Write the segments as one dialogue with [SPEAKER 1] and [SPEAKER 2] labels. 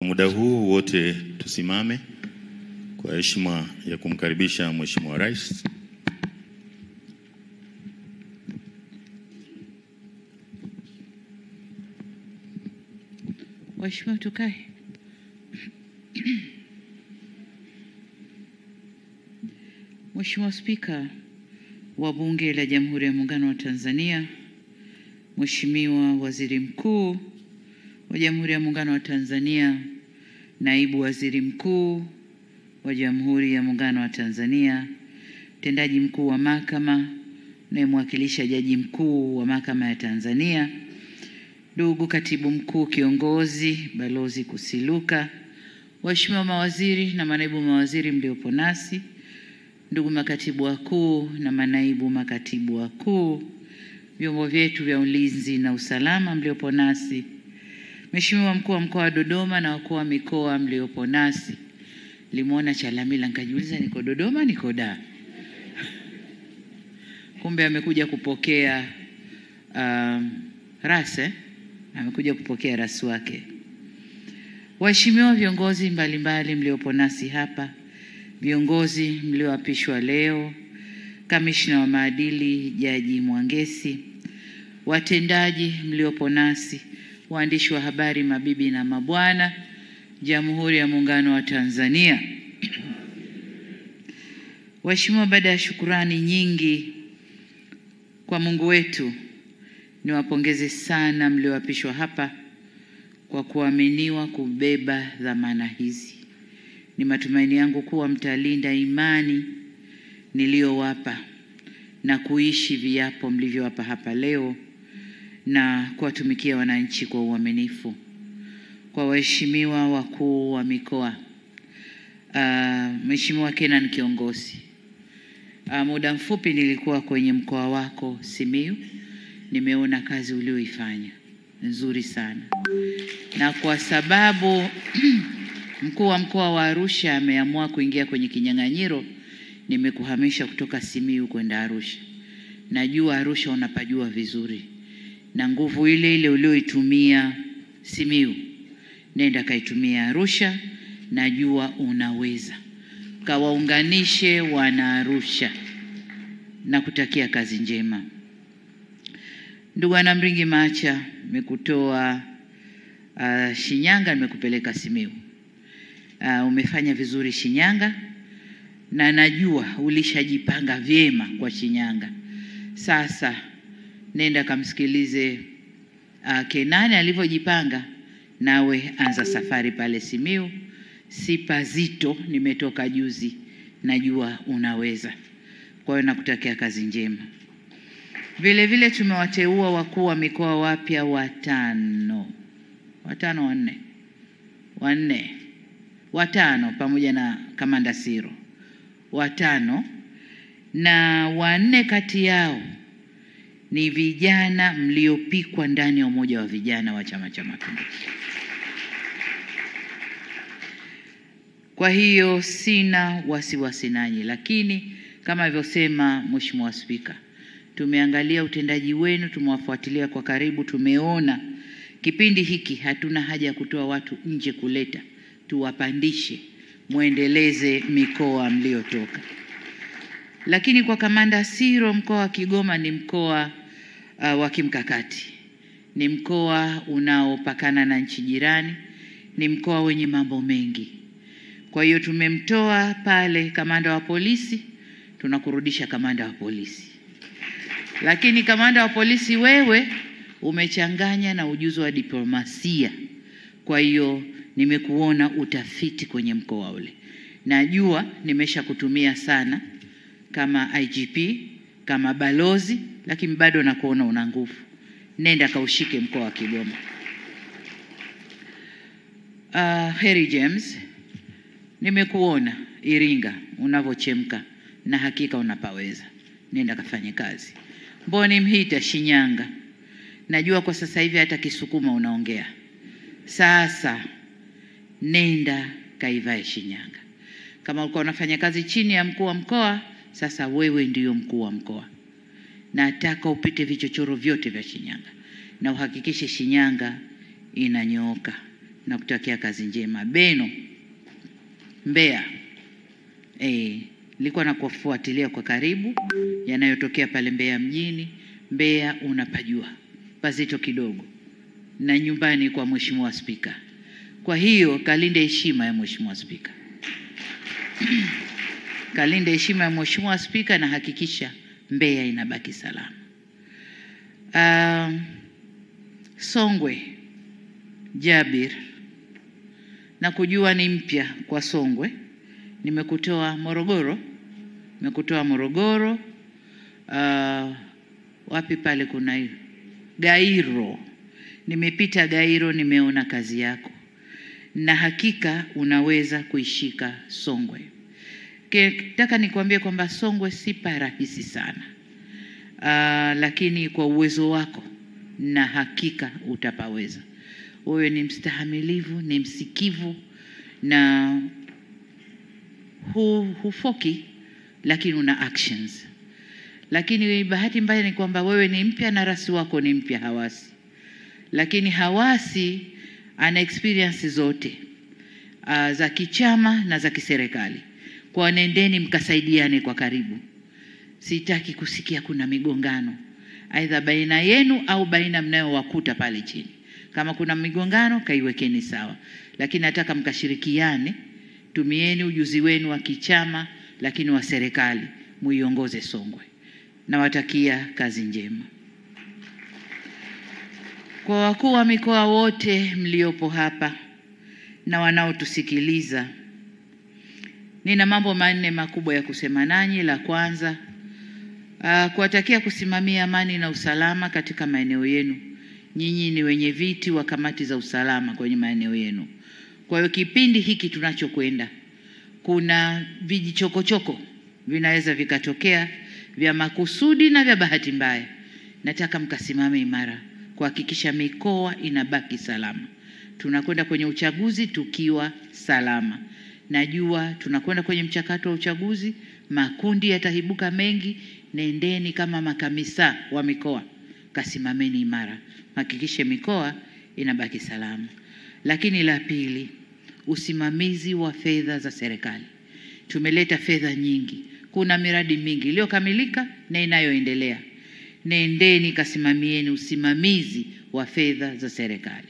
[SPEAKER 1] muda huu wote tusimame kwa heshima ya kumkaribisha Mheshimiwa Rais.
[SPEAKER 2] Mheshimiwa, tukae. Mheshimiwa Spika wa Bunge la Jamhuri ya Muungano wa Tanzania, Mheshimiwa Waziri Mkuu wa Jamhuri ya Muungano wa Tanzania, Naibu Waziri Mkuu wa Jamhuri ya Muungano wa Tanzania, Mtendaji Mkuu wa Mahakama na mwakilisha Jaji Mkuu wa Mahakama ya Tanzania, ndugu Katibu Mkuu Kiongozi Balozi Kusiluka, waheshimiwa mawaziri na manaibu mawaziri mliopo nasi, ndugu makatibu wakuu na manaibu makatibu wakuu, vyombo vyetu vya ulinzi na usalama mliopo nasi, Mheshimiwa Mkuu wa Mkoa wa Dodoma na wakuu wa mikoa mliopo nasi. Limuona Chalamila nikajiuliza niko Dodoma niko Dar. Kumbe amekuja kupokea rase, amekuja kupokea rasi wake. Waheshimiwa viongozi mbalimbali mliopo nasi hapa, viongozi mlioapishwa leo, kamishna wa maadili Jaji Mwangesi, watendaji mliopo nasi, waandishi wa habari, mabibi na mabwana, Jamhuri ya Muungano wa Tanzania. Waheshimiwa, baada ya shukurani nyingi kwa Mungu wetu, niwapongeze sana mlioapishwa hapa kwa kuaminiwa kubeba dhamana hizi. Ni matumaini yangu kuwa mtalinda imani niliyowapa na kuishi viapo mlivyowapa hapa leo na kuwatumikia wananchi kwa uaminifu. Kwa waheshimiwa wakuu wa mikoa, Mheshimiwa Kenan Kiongozi, muda mfupi nilikuwa kwenye mkoa wako Simiyu, nimeona kazi ulioifanya nzuri sana, na kwa sababu mkuu wa mkoa wa Arusha ameamua kuingia kwenye kinyang'anyiro, nimekuhamisha kutoka Simiyu kwenda Arusha. Najua Arusha unapajua vizuri, na nguvu ile ile ulioitumia Simiyu nenda kaitumia Arusha. Najua unaweza, kawaunganishe wana Arusha na kutakia kazi njema. Ndugu Anamringi Macha, nimekutoa Shinyanga, nimekupeleka Simiyu. Umefanya vizuri Shinyanga, na najua ulishajipanga vyema kwa Shinyanga. Sasa nenda kamsikilize Kenani alivyojipanga, nawe anza safari pale Simiyu. Si pazito, nimetoka juzi, najua unaweza. Kwa hiyo nakutakia kazi njema. Vile vile tumewateua wakuu wa mikoa wapya watano pamoja na Kamanda Siro, watano, na 4 kati yao ni vijana mliopikwa ndani ya umoja wa vijana wa Chama cha Mapinduzi. Kwa hiyo sina wasiwasi nanyi, lakini kama alivyosema Mheshimiwa Spika, tumeangalia utendaji wenu, tumewafuatilia kwa karibu, tumeona kipindi hiki hatuna haja ya kutoa watu nje kuleta, tuwapandishe muendeleze mikoa mliotoka. Lakini kwa Kamanda Siro, mkoa wa Kigoma ni mkoa wa kimkakati, ni mkoa unaopakana na nchi jirani, ni mkoa wenye mambo mengi. Kwa hiyo tumemtoa pale kamanda wa polisi, tunakurudisha kamanda wa polisi. Lakini kamanda wa polisi, wewe umechanganya na ujuzi wa diplomasia. Kwa hiyo nimekuona utafiti kwenye mkoa ule. Najua nimeshakutumia sana kama IGP, kama balozi, lakini bado nakuona una nguvu. Nenda kaushike mkoa wa Kigoma. Harry James, nimekuona Iringa unavochemka na hakika unapaweza. Nenda kafanye kazi. Mboni Mhita Shinyanga, najua kwa sasa hivi hata Kisukuma unaongea. Sasa nenda kaivae Shinyanga. Kama ulikuwa unafanya kazi chini ya mkuu wa mkoa, sasa wewe ndiyo mkuu wa mkoa. Nataka upite vichochoro vyote vya Shinyanga na uhakikishe Shinyanga inanyooka na kutakia kazi njema. Beno, Mbeya, nilikuwa nakufuatilia kwa karibu yanayotokea pale Mbeya mjini. Mbeya unapajua pazito kidogo na nyumbani kwa Mheshimiwa Spika. Kwa hiyo kalinde heshima ya Mheshimiwa Spika. Kalinde heshima ya Mheshimiwa Spika na hakikisha Mbeya inabaki salama. Songwe, Jabir, na kujua ni mpya kwa Songwe. Nimekutoa Morogoro. Wapi pale kuna hiyo? Gairo. Nimepita Gairo, nimeona kazi yako. Na hakika unaweza kuishika Songwe. Nataka nikwambie kwamba Songwe si rahisi sana. Lakini kwa uwezo wako na hakika utapaweza. Wewe ni mstahamilivu, ni msikivu na hufoki, lakini una actions. Lakini bahati mbaya ni kwamba wewe ni mpya na rasi wako ni mpya Hawasi. Lakini Hawasi ana experience zote za kichama na za kiserikali. Kwa nendeni mkasaidiane kwa karibu. Sitaki kusikia kuna migongano aidha baina yenu au baina mnayowakuta pale chini. Kama kuna migongano kaiwekeni sawa. Lakini nataka mkashirikiane, tumieni ujuzi wenu wa kichama lakini wa serikali muiongoze Songwe. Nawatakia kazi njema. Kwa wakuu wa mikoa wote mliopo hapa na wanaotusikiliza, nina mambo manne makubwa ya kusema nanyi. La kwanza, kuwatakia kusimamia amani na usalama katika maeneo yenu. Nyinyi ni wenye viti wa kamati za usalama kwenye maeneo yenu. Kwa hiyo kipindi hiki tunachokwenda, kuna vijichokochoko vinaweza vikatokea vya makusudi na vya bahati mbaya. Nataka mkasimame imara kuhakikisha mikoa inabaki salama. Tunakwenda kwenye uchaguzi tukiwa salama. Najua tunakwenda kwenye mchakato wa uchaguzi, makundi yatahibuka mengi. Nendeni kama makamisa wa mikoa, kasimameni imara, hakikishe mikoa inabaki salama. Lakini la pili, usimamizi wa fedha za serikali. Tumeleta fedha nyingi, kuna miradi mingi iliyokamilika na inayoendelea. Nendeni kasimamieni usimamizi wa fedha za serikali.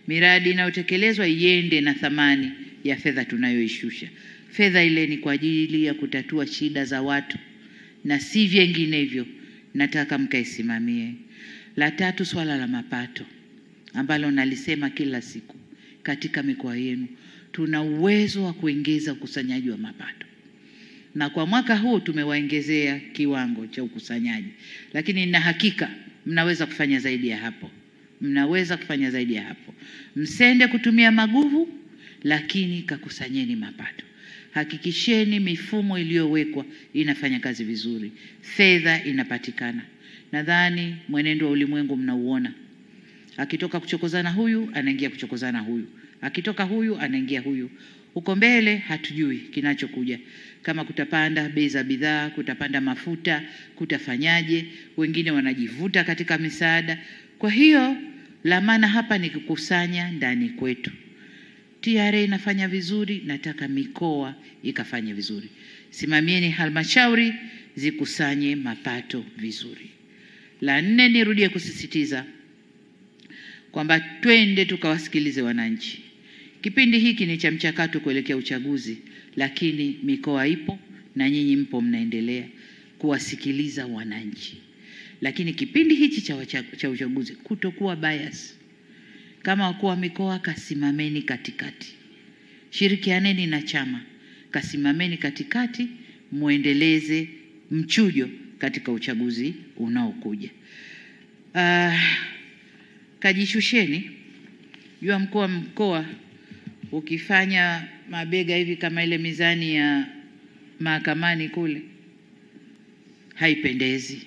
[SPEAKER 2] Miradi inayotekelezwa iende na thamani ya fedha tunayoishusha. Fedha ile ni kwa ajili ya kutatua shida za watu na si vinginevyo. Nataka mkaisimamie. La tatu, swala la mapato ambalo nalisema kila siku. Katika mikoa yenu tuna uwezo wa kuongeza ukusanyaji wa mapato. Na kwa mwaka huu tumewaongezea kiwango cha ukusanyaji. Lakini na hakika mnaweza kufanya zaidi ya hapo. Msende kutumia maguvu, lakini kakusanyeni mapato. Hakikisheni mifumo iliyowekwa inafanya kazi vizuri. Fedha inapatikana. Nadhani mwenendo wa ulimwengu mnauona. Akitoka kuchokozana huyu, anaingia kuchokozana huyu. Akitoka huyu, anaingia huyu. Huko mbele hatujui kinachokuja. Kama kutapanda bei za bidhaa, kutapanda mafuta, kutafanyaje, wengine wanajivuta katika misaada. Kwa hiyo la maana hapa ni kukusanya ndani kwetu. TRA inafanya vizuri, nataka mikoa ikafanye vizuri. Simamieni halmashauri zikusanye mapato vizuri. La nne, nirudie kusisitiza kwamba twende tukawasikilize wananchi. Kipindi hiki ni cha mchakato kuelekea uchaguzi, lakini mikoa ipo na nyinyi mpo mnaendelea kuwasikiliza wananchi. Lakini kipindi hichi cha uchaguzi kutokuwa bias. Kama wakuu wa mikoa, kasimameni katikati. Shirikianeni na chama, kasimameni katikati, muendeleze mchujo katika uchaguzi unaokuja. Kajishusheni. Jua mkuu wa mkoa ukifanya mabega hivi kama ile mizani ya mahakamani kule, haipendezi.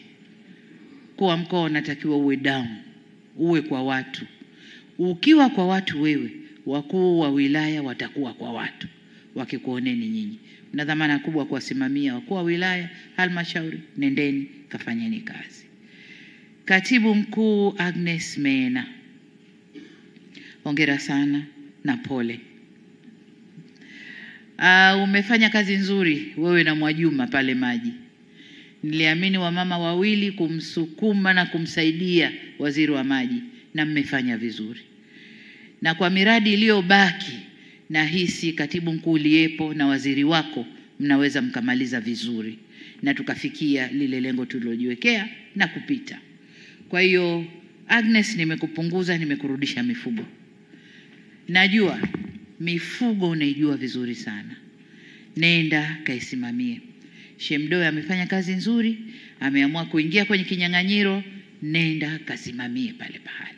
[SPEAKER 2] Kwa mkoa unatakiwa uwe down, uwe kwa watu. Ukiwa kwa watu wewe, wakuu wa wilaya watakuwa kwa watu, wakikuoneni nyinyi. Mna dhamana kubwa kuwasimamia wakuu wa wilaya, halmashauri, nendeni kafanyeni kazi. Katibu Mkuu Agnes Mena, hongera sana na pole. Umefanya kazi nzuri wewe na Mwajuma pale maji. Niliamini wamama wawili kumsukuma na kumsaidia waziri wa maji, na mmefanya vizuri. Na kwa miradi iliyobaki, nahisi katibu mkuu uliyepo na waziri wako mnaweza mkamaliza vizuri na tukafikia lile lengo tulilojiwekea na kupita. Kwa hiyo Agnes, nimekupunguza, nimekurudisha mifugo. Najua mifugo unaijua vizuri sana. Nenda kaisimamie. Shemdoe amefanya kazi nzuri, ameamua kuingia kwenye kinyang'anyiro, nenda kasimamie pale pahali.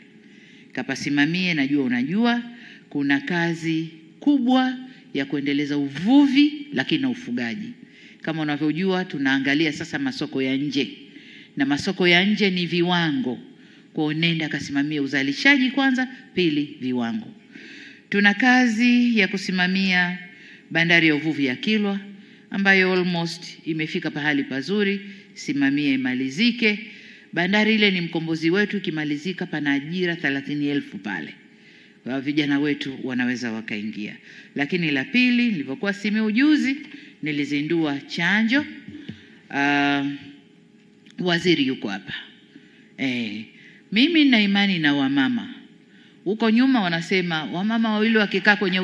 [SPEAKER 2] Kapasimamie, najua unajua kuna kazi kubwa ya kuendeleza uvuvi lakini na ufugaji. Kama unavyojua tunaangalia sasa masoko ya nje. Na masoko ya nje ni viwango. Kwa nenda kasimamie uzalishaji kwanza, pili viwango. Tuna kazi ya kusimamia bandari ya uvuvi ya Kilwa ambayo almost imefika pahali pazuri, simamie imalizike. Bandari ile ni mkombozi wetu, ikimalizika pana ajira 30,000 pale. Kwa vijana wetu wanaweza wakaingia. Lakini la pili, nilipokuwa Simiyu juzi, nilizindua chanjo. Waziri yuko hapa. Mimi nina imani na wamama. Huko nyuma wanasema wamama wawili wakikaa kwenye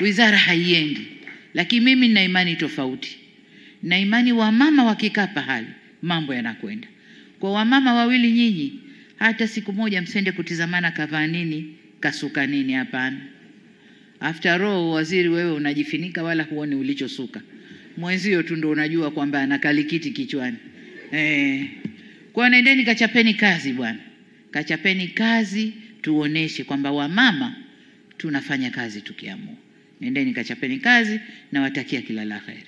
[SPEAKER 2] wizara haiendi. Lakini mimi nina imani tofauti. Na imani wamama wakikaa pahali mambo yanakwenda. Kwa wamama wawili nyinyi, hata siku moja msende kutizamana kavaa nini, kasuka nini, hapana. After all, waziri wewe unajifinika wala huoni ulichosuka. Mwenzio tu ndo unajua kwamba ana kalikiti kichwani. Kwa nendeni kachapeni kazi bwana. Kachapeni kazi, tuoneshe kwamba wamama tunafanya kazi tukiamua. Nendeni kachapeni kazi, na watakia kila la kheri.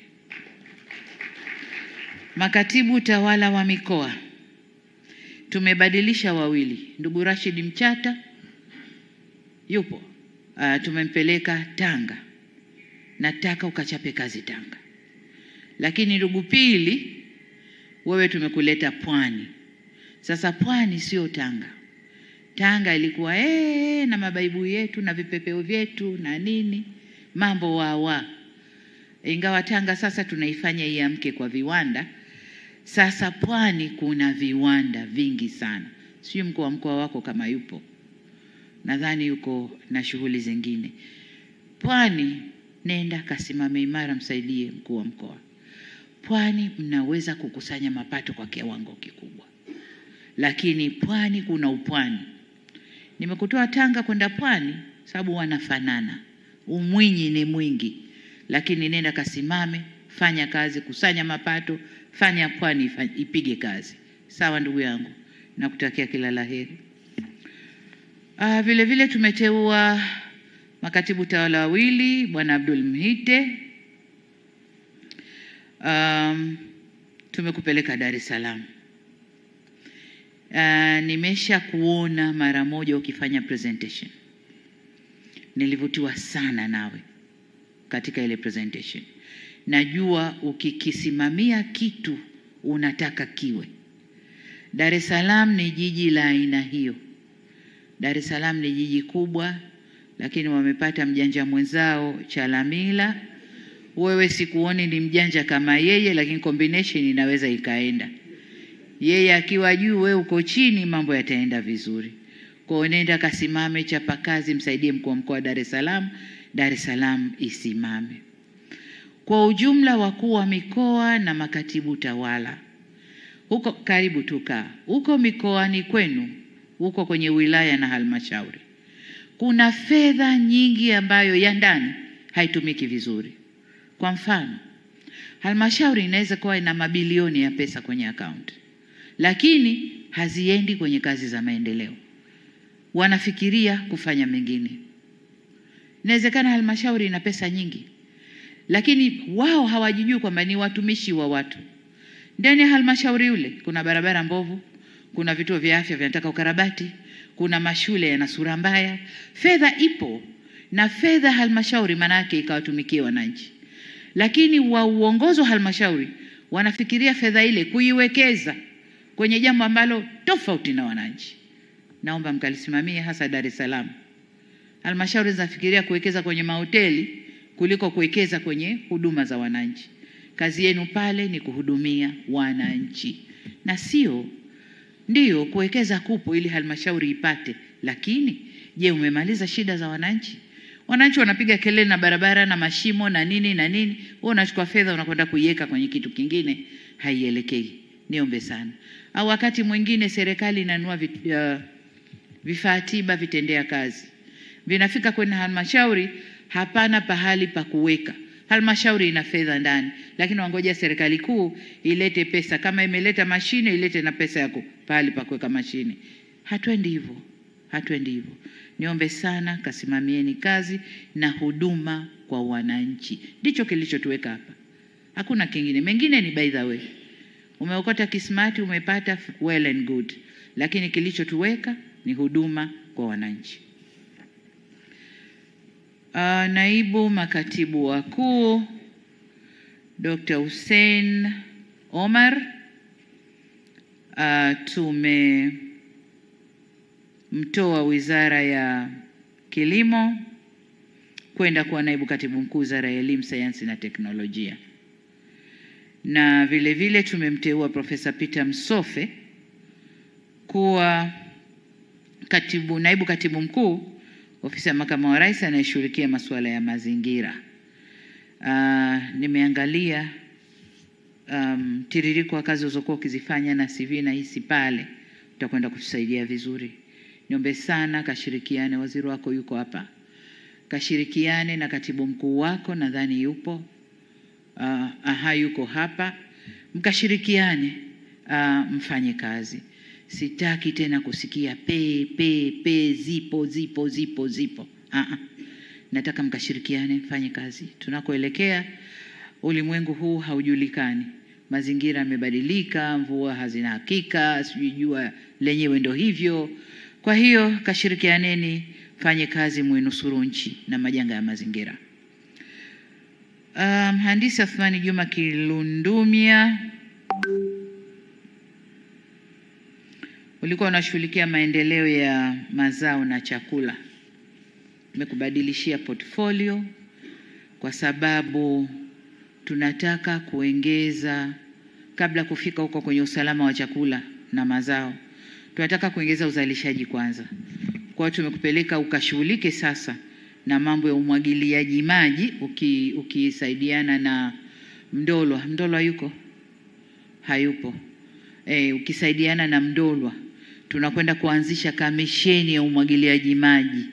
[SPEAKER 2] Makatibu tawala wa mikoa tumebadilisha wawili. Ndugu Rashid Mchata yupo, tumempeleka Tanga. Nataka ukachape kazi Tanga. Lakini ndugu Pili, wewe tumekuleta Pwani. Sasa Pwani sio Tanga. Tanga ilikuwa na mabaibu yetu na vipepeo vyetu na nini, mambo wawa. Ingawa Tanga sasa tunaifanya iamke kwa viwanda. Sasa Pwani kuna viwanda vingi sana. Sio mkuu wa mkoa wako kama yupo. Nadhani yuko na shughuli zingine. Pwani, nenda kasimame imara, msaidie mkuu wa mkoa. Pwani mnaweza kukusanya mapato kwa kiwango kikubwa. Lakini Pwani kuna upwani. Nimekutoa Tanga kwenda Pwani sababu wanafanana. Umwinyi ni mwingi. Lakini nenda kasimame, fanya kazi, kusanya mapato, fanya Pwani ipige kazi. Sawa ndugu yangu, nakutakia kila laheri. Vile vile tumeteua makatibu tawala wawili, Bwana Abdul Mhite. Tumekupeleka Dar es Salaam. Nimesha kuona mara moja ukifanya presentation. Nilivutiwa sana nawe katika ile presentation. Najua ukikisimamia kitu unataka kiwe. Dar es Salaam ni jiji la aina hiyo. Dar es Salaam ni jiji kubwa, lakini wamepata mjanja mwenzao Chalamila. Wewe sikuoni ni mjanja kama yeye, lakini combination inaweza ikaenda. Yeye akiwa juu, wewe uko chini, mambo yataenda vizuri. Kwa nenda kasimame, chapa kazi, msaidie mkuu wa mkoa wa Dar es Salaam. Dar es Salaam isimame. Kwa ujumla, wakuu wa mikoa na makatibu tawala, huko karibu tukaa. Huko mikoani kwenu, huko kwenye wilaya na halmashauri, kuna fedha nyingi ambayo ya ndani haitumiki vizuri. Kwa mfano, halmashauri inaweza kuwa ina mabilioni ya pesa kwenye account, lakini haziendi kwenye kazi za maendeleo. Wanafikiria kufanya mengine. Inawezekana halmashauri ina pesa nyingi, lakini wao hawajijui kwamba ni watumishi wa watu. Ndani ya halmashauri yule kuna barabara mbovu, kuna vituo vya afya vinataka ukarabati, kuna mashule yana sura mbaya. Fedha ipo, na fedha halmashauri manake ikawatumikie wananchi. Lakini wa uongozi wa halmashauri wanafikiria fedha ile kuiwekeza kwenye jambo ambalo tofauti na wananchi. Naomba mkalisimamie hasa Dar es Salaam. Halmashauri zinafikiria kuwekeza kwenye mahoteli kuliko kuwekeza kwenye huduma za wananchi. Kazi yenu pale ni kuhudumia wananchi, na ndio kuwekeza kupo ili halmashauri ipate, lakini je, umemaliza shida za wananchi? Wananchi wanapiga kelele na barabara na mashimo na nini na nini, wewe unachukua fedha unakwenda kuiweka kwenye kitu kingine, haielekei. Niombe sana. Au wakati mwingine serikali inanunua vifaa tiba, vitendea kazi, vinafika kwenye halmashauri, hapana pahali pa kuweka. Halmashauri ina fedha ndani, lakini wangoja serikali kuu ilete pesa. Kama imeleta mashine, ilete na pesa yako pahali pa kuweka mashine. Hatuendi hivyo. Niombe sana, kasimamieni kazi na huduma kwa wananchi. Ndicho kilichotuweka hapa, hakuna kingine. Mengine ni by the way, umeokota kismati, umepata, well and good, lakini kilichotuweka ni huduma kwa wananchi. Naibu makatibu wakuu Dr. Hussein Omar, tumemtoa Wizara ya Kilimo kwenda kuwa naibu katibu mkuu Wizara ya Elimu, Sayansi na Teknolojia, na vile vile tumemteua Profesa Peter Msofe kuwa naibu katibu mkuu Ofisi ya Makamu wa Rais anayeshughulikia masuala ya mazingira. Nimeangalia tiririko wa kazi uzokuwa ukizifanya na CV na hisi pale utakwenda kutusaidia vizuri. Niombe sana kashirikiane, waziri wako yuko hapa, kashirikiane na katibu mkuu wako, nadhani yupo, yuko hapa, mkashirikiane, mfanye kazi. Sitaki tena kusikia zipo. Nataka mkashirikiane, mfanye kazi. Tunakoelekea ulimwengu huu haujulikani. Mazingira yamebadilika, mvua hazina hakika, sijui jua lenyewe ndio hivyo. Kwa hiyo kashirikianeni, fanye kazi, muinusuru nchi na majanga ya mazingira. Mhandisi Athmani Juma Kilundumia, ulikuwa unashughulikia maendeleo ya mazao na chakula. Nimekubadilishia portfolio kwa sababu tunataka kuongeza, kabla kufika huko kwenye usalama wa chakula na mazao, tunataka kuongeza uzalishaji kwanza. Kwa hiyo tumekupeleka ukashughulike sasa na mambo ya umwagiliaji maji, ukisaidiana na Mdolwa. Mdolwa yuko? Hayupo. Ukisaidiana na Mdolwa tunakwenda kuanzisha kamisheni ya umwagiliaji maji.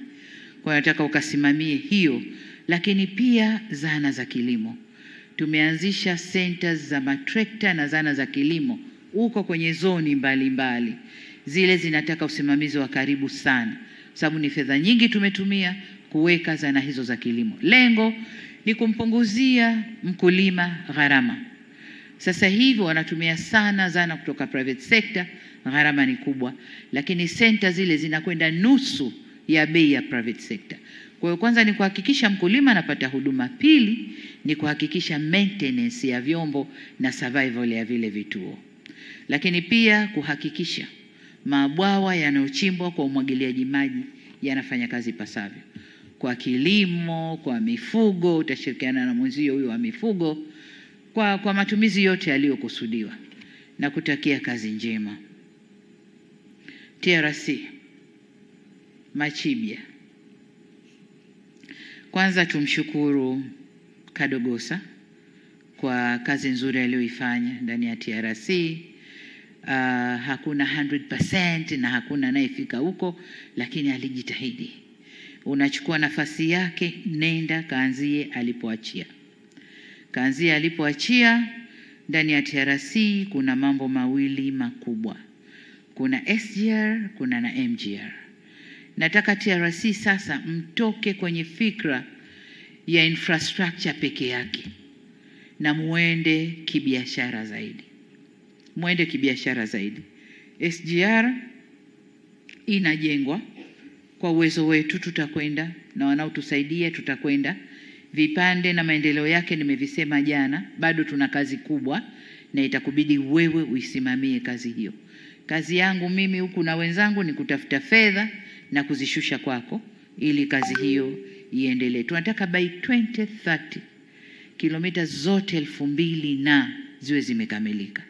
[SPEAKER 2] Kwa nataka ukasimamie hiyo, lakini pia zana za kilimo. Tumeanzisha centers za matrekta na zana za kilimo uko kwenye zoni mbalimbali. Zile zinataka usimamizi wa karibu sana, sababu ni fedha nyingi tumetumia kuweka zana hizo za kilimo. Lengo ni kumpunguzia mkulima gharama. Sasa hivi wanatumia sana zana kutoka private sector, gharama ni kubwa, lakini center zile zinakwenda nusu ya bei ya private sector. Kwa hiyo kwanza ni kuhakikisha mkulima anapata huduma, pili ni kuhakikisha maintenance ya vyombo na survival ya vile vituo, lakini pia kuhakikisha mabwawa yanayochimbwa kwa umwagiliaji maji yanafanya kazi pasavyo. Kwa kilimo, kwa mifugo, utashirikiana na mwenzio huyo wa mifugo kwa matumizi yote yaliyokusudiwa, na kutakia kazi njema. TRC Machibia, kwanza tumshukuru Kadogosa kwa kazi nzuri aliyoifanya ndani ya TRC. Hakuna 100% na hakuna anayefika huko, lakini alijitahidi. Unachukua nafasi yake, nenda kaanzie alipoachia. Ndani ya TRC kuna mambo mawili makubwa, kuna SGR, kuna na MGR. Nataka TRC sasa mtoke kwenye fikra ya infrastructure peke yake na muende kibiashara zaidi. SGR inajengwa kwa uwezo wetu, tutakwenda na wanaotusaidia, tutakwenda vipande na maendeleo yake nimevisema jana. Bado tuna kazi kubwa na itakubidi wewe uisimamie kazi hiyo. Kazi yangu mimi huku na wenzangu ni kutafuta fedha na kuzishusha kwako ili kazi hiyo iendelee. Tunataka by 2030 kilomita zote 2000 na ziwe zimekamilika.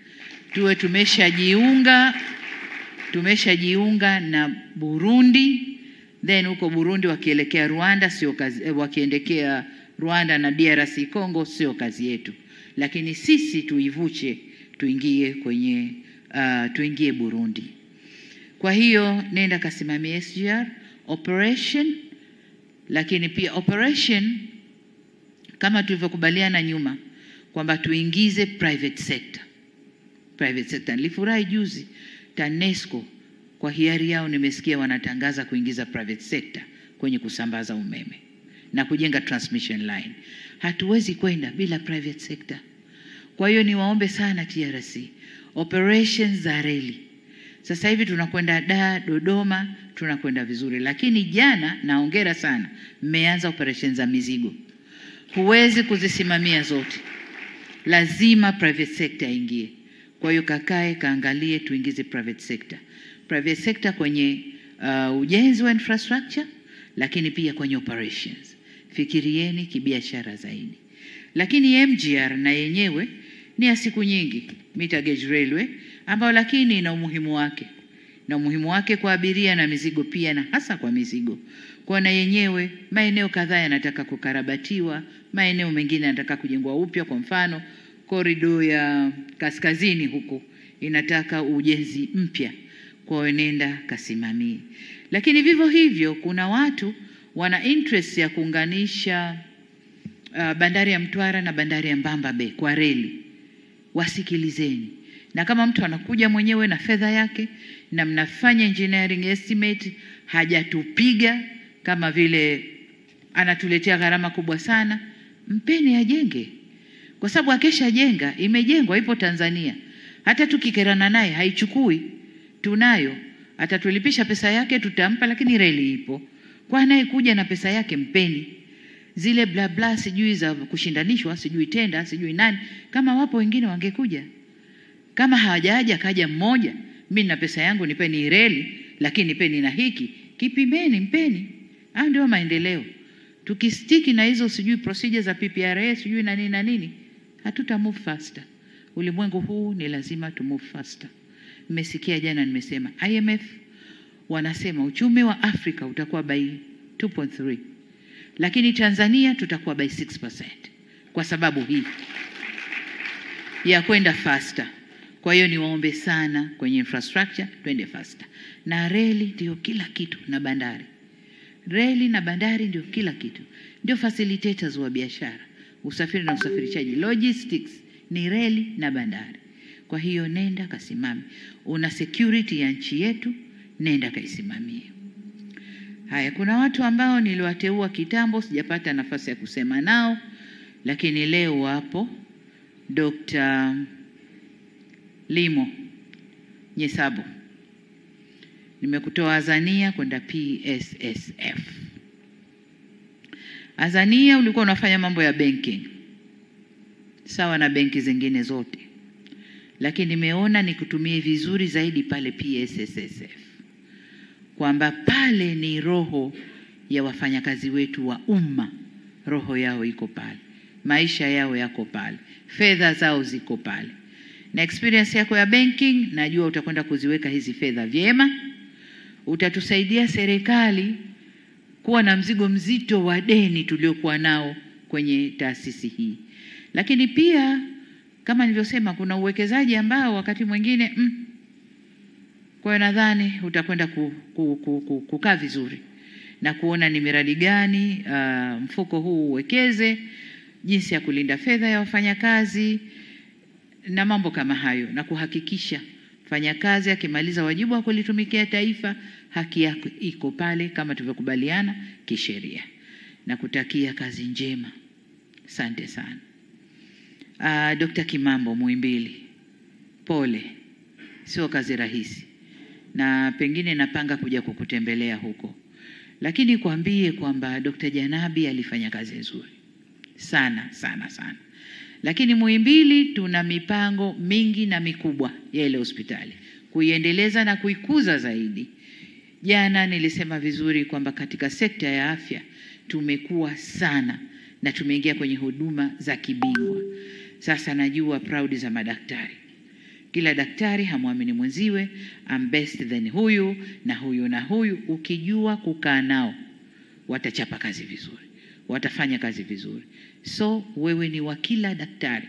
[SPEAKER 2] Tuwe tumeshajiunga na Burundi, then huko Burundi wakielekea Rwanda sio kazi, wakiendekea Rwanda na DRC Congo sio kazi yetu. Lakini sisi tuivuche tuingie Burundi. Kwa hiyo nenda kasimamia SGR operation, lakini pia operation kama tulivyokubaliana nyuma kwamba tuingize private sector. Nilifurahi juzi TANESCO kwa hiari yao nimesikia wanatangaza kuingiza private sector kwenye kusambaza umeme na kujenga transmission line. Hatuwezi kwenda bila private sector. Kwa hiyo niwaombe sana TRC, operations za reli. Sasa hivi tunakwenda Dodoma, tunakwenda vizuri. Lakini jana, naongera sana, mmeanza operations za mizigo. Huwezi kuzisimamia zote. Lazima private sector ingie. Kwa hiyo kaangalie tuingize private sector. Private sector kwenye ujenzi wa infrastructure, lakini pia kwenye operations. Fikirieni kibiashara zaidi. Lakini MGR na yenyewe ni ya siku nyingi, meter gauge railway, ambao lakini ina umuhimu wake. Na umuhimu wake kwa abiria na mizigo pia, na hasa kwa mizigo. Kwa na yenyewe maeneo kadhaa yanataka kukarabatiwa, maeneo mengine yanataka kujengwa upya. Kwa mfano, korido ya kaskazini huko inataka ujenzi mpya. Kwa nenda kasimamie. Lakini vivyo hivyo kuna watu wana interest ya kuunganisha bandari ya Mtwara na bandari ya Mbamba Bay kwa reli. Wasikilizeni. Na kama mtu anakuja mwenyewe na fedha yake na mnafanya engineering estimate, hajatupiga kama vile anatuletea gharama kubwa sana, mpeni ajenge. Kwa sababu akesha jenga, imejengwa, ipo Tanzania. Hata tukikerana naye haichukui, tunayo. Atatulipisha pesa yake, tutampa, lakini reli ipo. Kwa anayekuja na pesa yake, mpeni. Zile bla bla sijui za kushindanishwa, sijui tenda, sijui nani, kama wapo wengine wangekuja. Kama hawajaja kaja mmoja, mimi na pesa yangu nipeni reli, lakini nipeni na hiki, kipimeni, mpeni. Hayo ndio maendeleo. Tukistiki na hizo sijui procedure za PPRA, sijui na nini na nini, hatuta move faster. Ulimwengu huu ni lazima tu move faster. Mmesikia jana nimesema IMF wanasema uchumi wa Afrika utakuwa by 2.3. Lakini Tanzania tutakuwa by 6%. Kwa sababu hii ya kwenda faster. Kwa hiyo niwaombe sana kwenye infrastructure twende faster. Na reli ndio kila kitu, na bandari. Reli na bandari ndio kila kitu. Ndio facilitators wa biashara, usafiri na usafirishaji. Logistics ni reli na bandari. Kwa hiyo nenda kasimame. Una security ya nchi yetu, nenda kaisimamie. Haya, kuna watu ambao niliwateua kitambo, sijapata nafasi ya kusema nao, lakini leo wapo. Dr. Limo Nyesabu, nimekutoa Azania kwenda PSSF. Azania ulikuwa unafanya mambo ya banking, sawa na benki zingine zote. Lakini nimeona nikutumie vizuri zaidi pale PSSF. Kwamba pale ni roho ya wafanyakazi wetu wa umma. Roho yao iko pale. Maisha yao yako pale. Fedha zao ziko pale. Na experience yako ya banking, najua utakwenda kuziweka hizi fedha vyema. Utatusaidia serikali kuwa na mzigo mzito wa deni tuliokuwa nao kwenye taasisi hii. Lakini pia kama nilivyosema, kuna uwekezaji ambao wakati mwingine kwa nadhani utakwenda kukaa vizuri na kuona ni miradi gani mfuko huu uwekeze, jinsi ya kulinda fedha ya wafanyakazi na mambo kama hayo, na kuhakikisha mfanyakazi akimaliza wajibu wa kulitumikia taifa, haki yake iko pale kama tulivyokubaliana kisheria. Na kutakia kazi njema. Asante sana. Dr. Kimambo Muhimbili, pole, sio kazi rahisi. Na pengine napanga kuja kukutembelea huko. Lakini kuambie kwamba Dr. Janabi alifanya kazi nzuri sana sana sana. Lakini Muhimbili tuna mipango mingi na mikubwa ya ile hospitali, kuiendeleza na kuikuza zaidi. Jana nilisema vizuri kwamba katika sekta ya afya tumekuwa sana na tumeingia kwenye huduma za kibingwa. Sasa najua proud za madaktari. Kila daktari hamwamini mwenziwe, I'm best than huyu na huyu na huyu. Ukijua kukaa nao, watachapa kazi vizuri, watafanya kazi vizuri. So wewe ni wa kila daktari,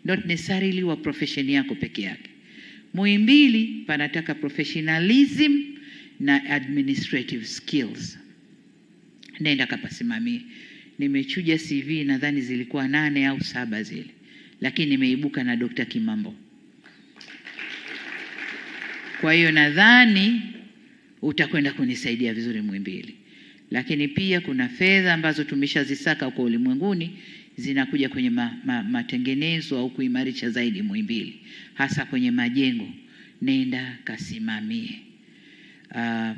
[SPEAKER 2] not necessarily wa profession yako peke yake. Muhimbili panataka professionalism na administrative skills. Nenda kapasimamie. Nimechuja CV nadhani zilikuwa 8 au 7 zile, lakini nimeibuka na Dr. Kimambo. Kwa hiyo nadhani utakwenda kunisaidia vizuri Muhimbili. Lakini pia kuna fedha ambazo tumeshazisaka kwa ulimwenguni zinakuja kwenye matengenezo au kuimarisha zaidi Muhimbili, hasa kwenye majengo. Nenda kasimamie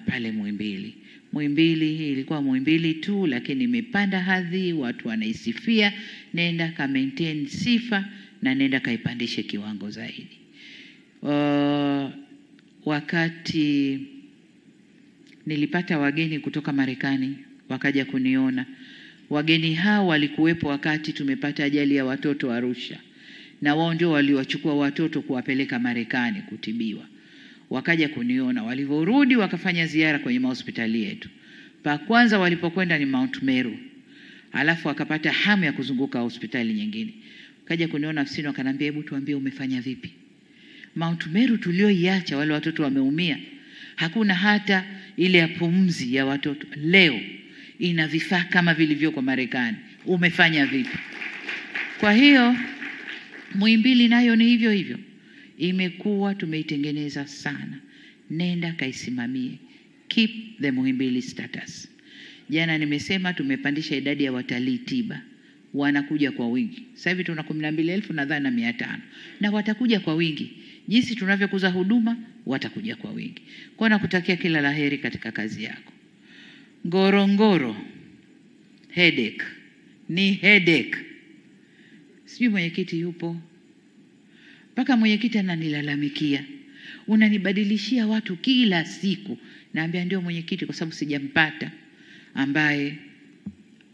[SPEAKER 2] pale Muhimbili. Muhimbili ilikuwa Muhimbili tu, lakini imepanda hadhi, watu wanaisifia. Nenda ka maintain sifa na nenda kaipandishe kiwango zaidi. Wakati nilipata wageni kutoka Marekani wakaja kuniona, wageni hao walikuwepo wakati tumepata ajali ya watoto Arusha, na wao ndio waliwachukua watoto kuwapeleka Marekani kutibiwa. Wakaja kuniona, walivyorudi wakafanya ziara kwenye hospitali yetu. Pa kwanza walipokwenda ni Mount Meru, alafu wakapata hamu ya kuzunguka hospitali nyingine. Wakaja kuniona afisini wakanambia, hebu tuambie umefanya vipi? Mount Meru tulioiacha wale watoto wameumia, hakuna hata ile ya pumzi ya watoto. Leo ina vifaa kama vilivyo kwa Marekani. Umefanya vipi? Kwa hiyo Muhimbili nayo ni hivyo hivyo. Imekuwa tumeitengeneza sana. Nenda kaisimamie. Keep the Muhimbili status. Jana nimesema tumepandisha idadi ya watalii tiba. Wanakuja kwa wingi. Sasa hivi tuna 12,000 nadhani na 500. Na watakuja kwa wingi. Jinsi tunavyokuza huduma, watakuja kwa wingi. Kwa nakutakia kila laheri katika kazi yako. Ngorongoro headache. Ni headache. Sijui mwenyekiti yupo. Mpaka mwenyekiti ananilalamikia, unanibadilishia watu kila siku. Naambia ndio mwenyekiti, kwa sababu sijampata ambaye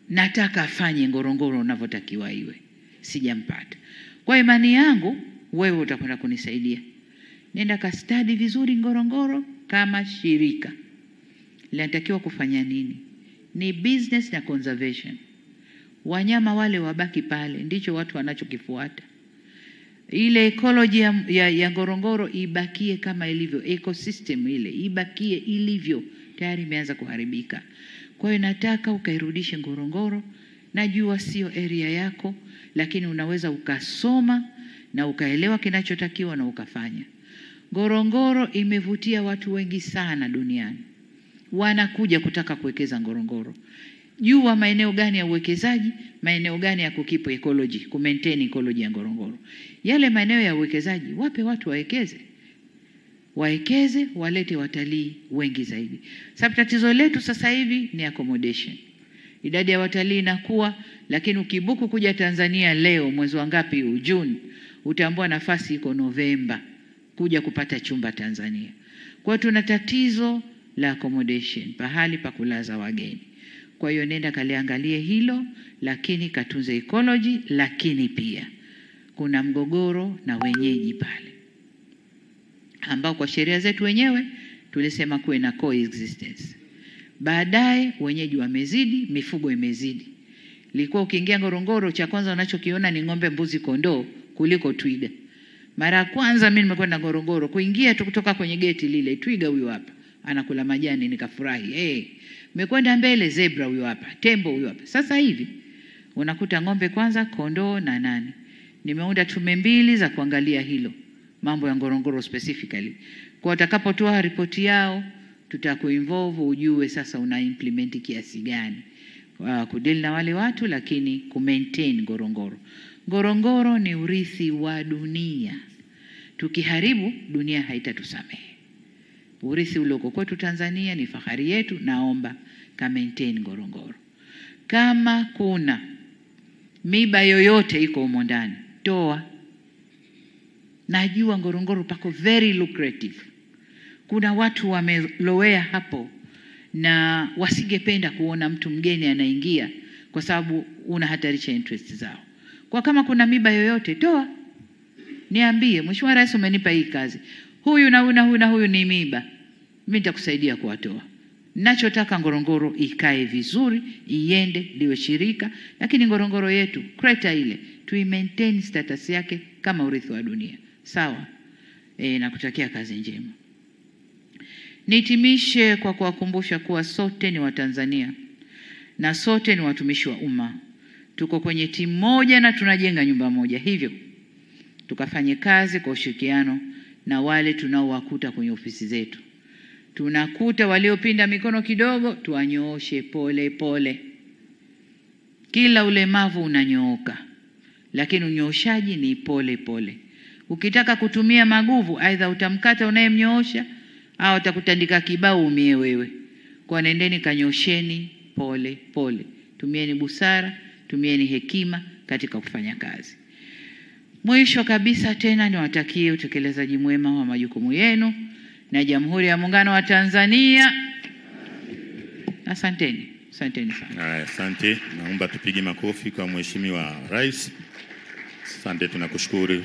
[SPEAKER 2] nataka afanye Ngorongoro unavyotakiwa iwe. Sijampata. Kwa imani yangu wewe utakwenda kunisaidia. Nenda ka study vizuri Ngorongoro kama shirika. Linatakiwa kufanya nini? Ni business na conservation. Wanyama wale wabaki pale, ndicho watu wanachokifuata. Ile ecology ya Ngorongoro ibakie kama ilivyo, ecosystem ile ibakie ilivyo, tayari imeanza kuharibika. Kwa hiyo nataka ukairudishe Ngorongoro. Najua sio area yako, lakini unaweza ukasoma na ukaelewa kinachotakiwa na ukafanya. Ngorongoro imevutia watu wengi sana duniani. Wanakuja kutaka kuwekeza Ngorongoro. Jua maeneo gani ya uwekezaji, maeneo gani ya kukipo ecology, kumaintain ecology ya Ngorongoro. Yale maeneo ya uwekezaji wape watu wawekeze. Waekeze, walete watalii wengi zaidi. Sababu tatizo letu sasa hivi ni accommodation. Idadi ya watalii inakuwa, lakini ukibuku kuja Tanzania leo mwezi wa ngapi huu, June, utaambiwa nafasi iko Novemba kuja kupata chumba Tanzania. Kwa hiyo tuna tatizo la accommodation, pahali pa kulaza wageni. Kwa hiyo nenda kaliangalie hilo, lakini katunze ecology, lakini pia kuna mgogoro na wenyeji pale, ambao kwa sheria zetu wenyewe tulisema kuwe na coexistence. Baadaye wenyeji wamezidi, mifugo imezidi. Ilikuwa ukiingia Ngorongoro cha kwanza unachokiona ni ng'ombe, mbuzi, kondoo kuliko twiga. Mara kwanza mimi nimekwenda Ngorongoro, kuingia tu kutoka kwenye geti lile, twiga huyo hapa anakula majani, nikafurahi. Mekwenda mbele, zebra huyo hapa, tembo huyo hapa. Sasa hivi unakuta ng'ombe kwanza, kondoo na nani. Nimeunda tume 2 za kuangalia hilo, mambo ya Ngorongoro specifically. Kwa watakapotoa ripoti yao, tutakuinvolve ujue sasa una implement kiasi gani kudeal na wale watu, lakini kumaintain Ngorongoro. Ngorongoro ni urithi wa dunia. Tukiharibu, dunia haitatusamehe. Urithi ulioko kwetu Tanzania ni fahari yetu. Naomba ka maintain Ngorongoro. Kama kuna miba yoyote iko humo ndani, toa. Najua Ngorongoro pako very lucrative. Kuna watu wamelowea hapo na wasingependa kuona mtu mgeni anaingia kwa sababu unahatarisha interest zao. Kwa kama kuna miba yoyote, toa. Niambie, Mheshimiwa Rais umenipa hii kazi. Huyu na huyu na huyu na huyu ni miba. Mimi nitakusaidia kuwatoa. Ninachotaka Ngorongoro ikae vizuri, iende liwe shirika, lakini Ngorongoro yetu, kreta ile, maintain status yake kama urithi wa dunia. Sawa? Nakutakia kazi njema. Nitimishe kwa kuwakumbusha kuwa sote ni Watanzania na sote ni watumishi wa umma. Tuko kwenye timu moja na tunajenga nyumba moja. Hivyo tukafanye kazi kwa ushirikiano na wale tunaowakuta kwenye ofisi zetu. Tunakuta waliopinda mikono kidogo, tuwanyooshe pole pole. Kila ulemavu unanyooka, lakini unyooshaji ni pole pole. Ukitaka kutumia maguvu, aidha utamkata unayemnyoosha au utakutandika kibao umie wewe. Kwa nendeni kanyosheni pole pole. Tumieni busara, tumieni hekima katika kufanya kazi. Mwisho kabisa tena niwatakie utekelezaji mwema wa majukumu yenu na Jamhuri ya Muungano wa Tanzania. Asanteni. Asanteni sana.
[SPEAKER 1] Asante. Naomba tupige makofi kwa Mheshimiwa Rais. Asante, tunakushukuru.